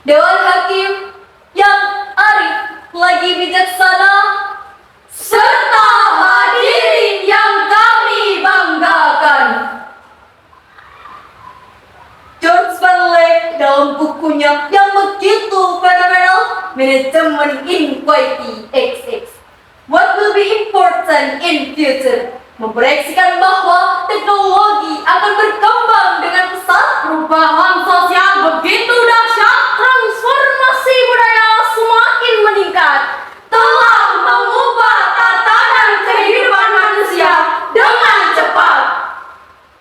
Dewan Hakim yang arif lagi bijaksana, serta hadirin yang kami banggakan. George Banley dalam bukunya yang begitu fenomenal, Management Inequality XX, What Will Be Important in Future, memproyeksikan bahwa teknologi akan berkembang dengan pesat. Perubahan sosial begitu dahsyat, transformasi budaya semakin meningkat, telah mengubah tatanan kehidupan manusia dengan cepat.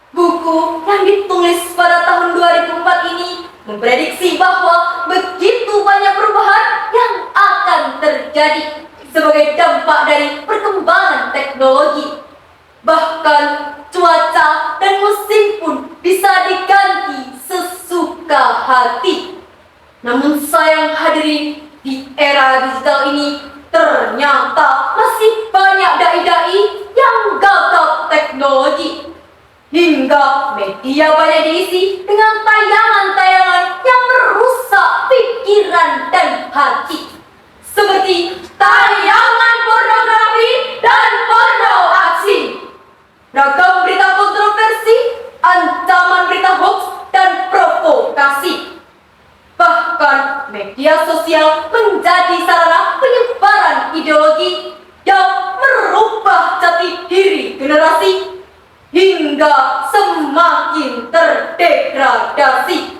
Buku yang ditulis pada tahun 2004 ini memprediksi bahwa begitu banyak perubahan yang akan terjadi sebagai dampak dari perkembangan teknologi. Bahkan cuaca dan musim pun bisa diganti sesuka hati. Namun sayang hadirin, di era digital ini ternyata masih banyak dai-dai yang gagap teknologi. Hingga media banyak diisi dengan tayangan-tayangan yang merusak pikiran dan hati, seperti tayangan pornografi dan porno aksi, ragam berita kontroversi, ancaman berita hoax, dan provokasi. Bahkan media sosial menjadi sarana penyebaran ideologi yang merubah jati diri generasi hingga semakin terdegradasi.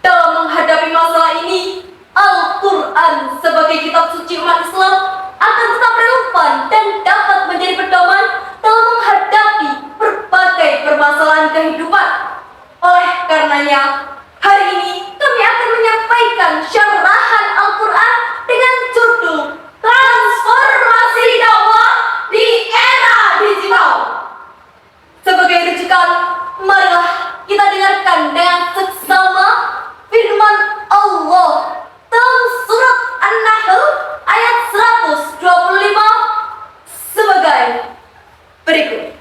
Dalam menghadapi masalah ini, Al-Quran sebagai kitab suci umat Islam akan tetap relevan dan dapat menjadi pedoman dalam menghadapi berbagai permasalahan kehidupan. Oleh karenanya, hari ini kami akan menyampaikan syarahan Al-Quran dengan judul Transformasi Dakwah di Era Digital. Sebagai rujukan, marilah kita dengarkan dengan seksama firman Allah dalam surat An-Nahl ayat 125 sebagai berikut.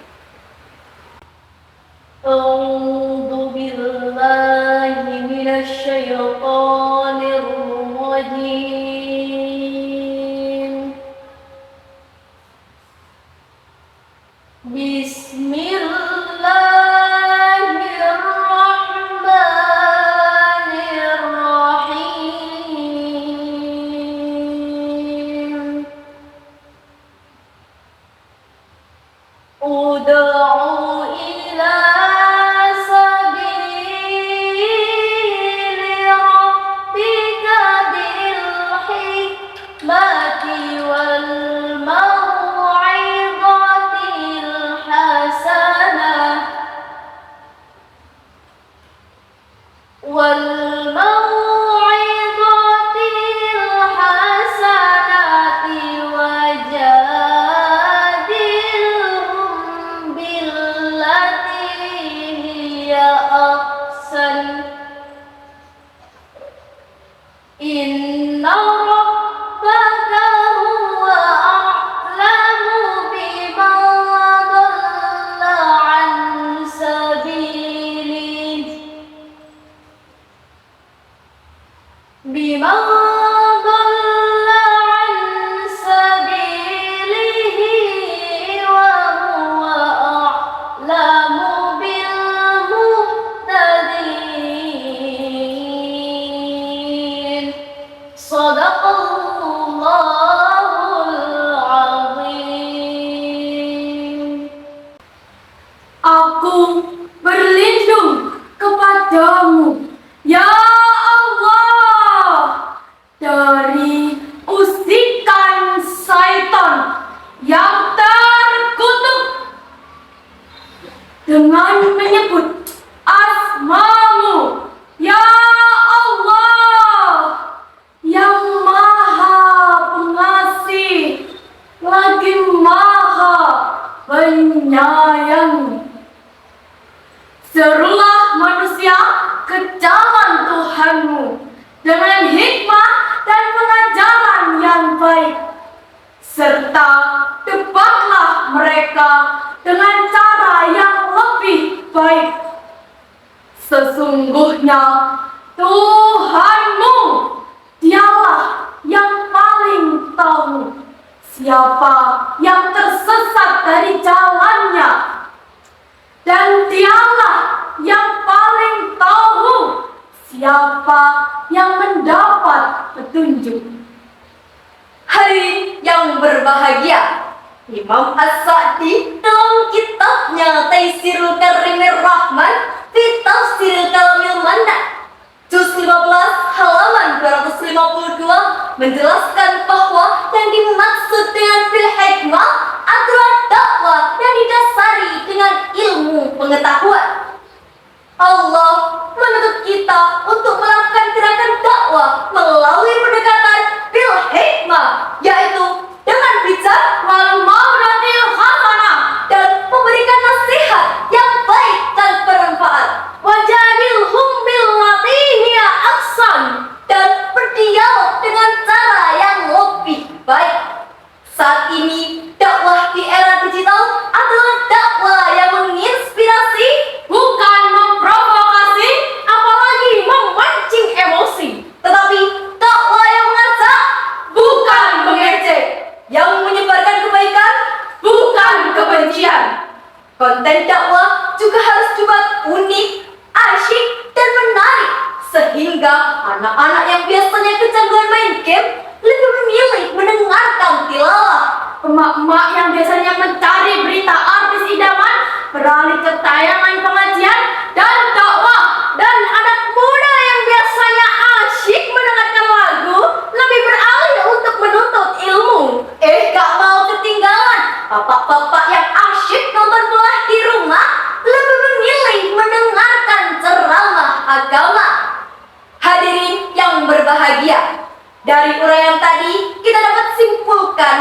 A'udzu billahi minasy syaithanir rajim. Bismillahirrahmanirrahim. Ud'u ila sabili rabbika bil hikmati wal mau'izatil hasanah wajadilhum billati hiya ahsan. Inna rabbaka huwa a'lamu biman dhalla 'an sabilihi biman dhalla 'an sabilihi wa huwa a'lamu bil muhtadin. Shadaqallahul azim. Aku berlindung kepadamu, ya Allah, dari usikan syaitan yang terkutuk dengan menyebut asmamu, ya Allah, yang maha pengasih lagi maha penyayang. Serulah manusia ke jalan Tuhanmu dengan hikmah dan pengajaran yang baik, serta debatlah mereka dengan cara yang lebih baik. Sesungguhnya Tuhanmu. Dialah yang paling tahu siapa yang tersesat dari jalannya. Dan dialah yang paling tahu siapa yang mendapat petunjuk. Hari yang berbahagia. Imam As-Sa'di dalam kitabnya Taisirul Karimir Rahman fi Tafsiril Kalamil Mannan juz 15 halaman 252 menjelaskan bahwa yang dimaksud dengan fil hikmah adalah dakwah yang didasari dengan ilmu pengetahuan. Allah menuntut kita untuk melakukan gerakan dakwah melalui pendekatan bil hikmah, yaitu dengan bijak Wal maudatil hasanah. dan memberikan nasihat yang baik dan bermanfaat, Wajadilhum billati hiya ahsan. dan berdialog dengan cara yang lebih baik. Saat ini, dakwah di era digital adalah dakwah yang menginspirasi, Bukan memprovokasi, apalagi memancing emosi. tetapi dakwah yang mengajak, Bukan mengejek, yang menyebarkan kebaikan. bukan kebencian. Konten dakwah juga harus dibuat unik, asyik, dan menarik sehingga anak-anak yang biasanya kecanduan main game lebih memilih mendengarkan tilawah. Emak-emak yang biasanya mencari berita artis idaman beralih ke tayangan pengajian dan dakwah, dan anak muda yang biasanya asyik mendengarkan lagu lebih beralih untuk menuntut ilmu. Gak mau ketinggalan, bapak-bapak yang asyik nonton bola di rumah lebih memilih mendengarkan ceramah agama. Hadirin yang berbahagia, dari uraian tadi kita dapat simpulkan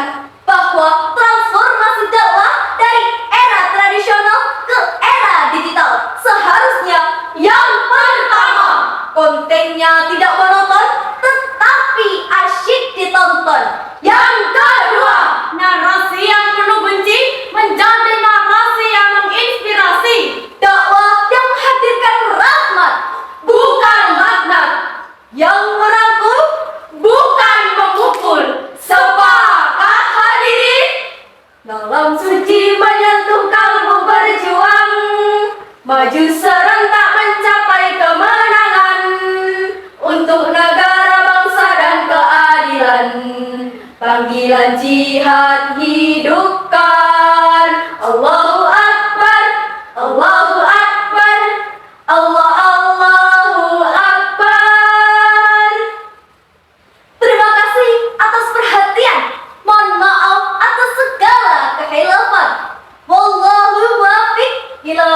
bahwa transformasi dakwah dari era tradisional ke era digital seharusnya yang pertama, kontennya tidak monoton tetapi asyik ditonton. Yang kedua, narasi yang penuh benci menjadi narasi yang menginspirasi. Dakwah yang menghadirkan rahmat, Bukan laknat, yang merangkul, bukan memukul. Sepakat hadirin? dalam suci menyentuh kalbu berjuang, maju serentak mencapai kemenangan untuk negara, bangsa, dan keadilan. Panggilan jihad hidupkan. Allahu Akbar, Allahu Akbar, Allahu Akbar. Terima kasih atas perhatian. Mohon maaf atas segala kehilafan. Wallahu muwaffiq ila